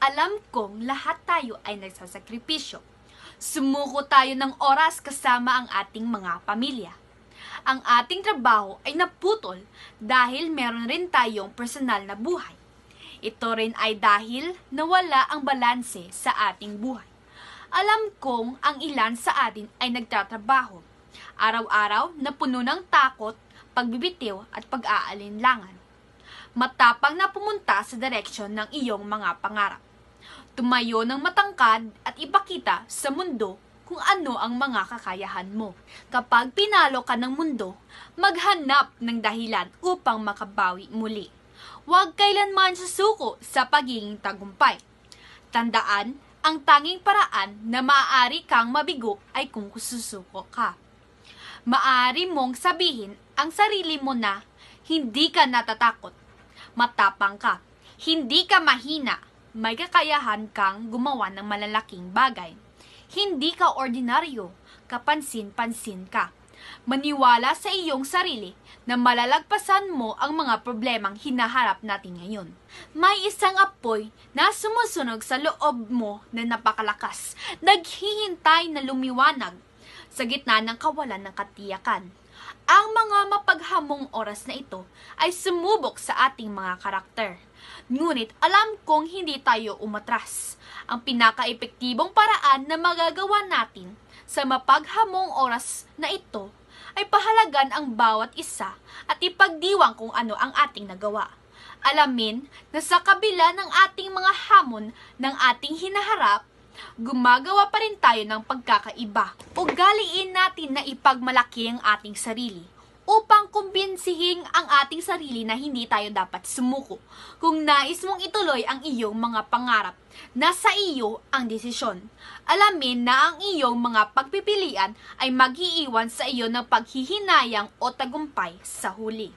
Alam kong lahat tayo ay nagsasakripisyo. Sumuko tayo ng oras kasama ang ating mga pamilya. Ang ating trabaho ay naputol dahil meron rin tayong personal na buhay. Ito rin ay dahil nawala ang balanse sa ating buhay. Alam kong ang ilan sa atin ay nagtatrabaho. Araw-araw na puno ng takot, pagbibitiw at pag-aalinlangan. Matapang na pumunta sa direksyon ng iyong mga pangarap. Tumayo ng matangkad at ipakita sa mundo kung ano ang mga kakayahan mo. Kapag pinalo ka ng mundo, maghanap ng dahilan upang makabawi muli. Huwag kailanman susuko sa pagiging tagumpay. Tandaan, ang tanging paraan na maaari kang mabigo ay kung susuko ka. Maaari mong sabihin ang sarili mo na hindi ka natatakot. Matapang ka. Hindi ka mahina. May kakayahan kang gumawa ng malalaking bagay. Hindi ka ordinaryo. Kapansin-pansin ka. Maniwala sa iyong sarili na malalagpasan mo ang mga problemang hinaharap natin ngayon. May isang apoy na sumusunog sa loob mo na napakalakas. Naghihintay na lumiwanag sa gitna ng kawalan ng katiyakan. Ang mga mapaghamong oras na ito ay sumubok sa ating mga karakter. Ngunit alam kong hindi tayo umatras. Ang pinaka-epektibong paraan na magagawa natin sa mapaghamong oras na ito ay pahalagan ang bawat isa at ipagdiwang kung ano ang ating nagawa. Alamin na sa kabila ng ating mga hamon ng ating hinaharap, gumagawa pa rin tayo ng pagkakaiba. Ugaliin natin na ipagmalaki ang ating sarili upang kumbinsihin ang ating sarili na hindi tayo dapat sumuko. Kung nais mong ituloy ang iyong mga pangarap, nasa iyo ang desisyon. Alamin na ang iyong mga pagpipilian ay mag-iiwan sa iyo ng paghihinayang o tagumpay sa huli.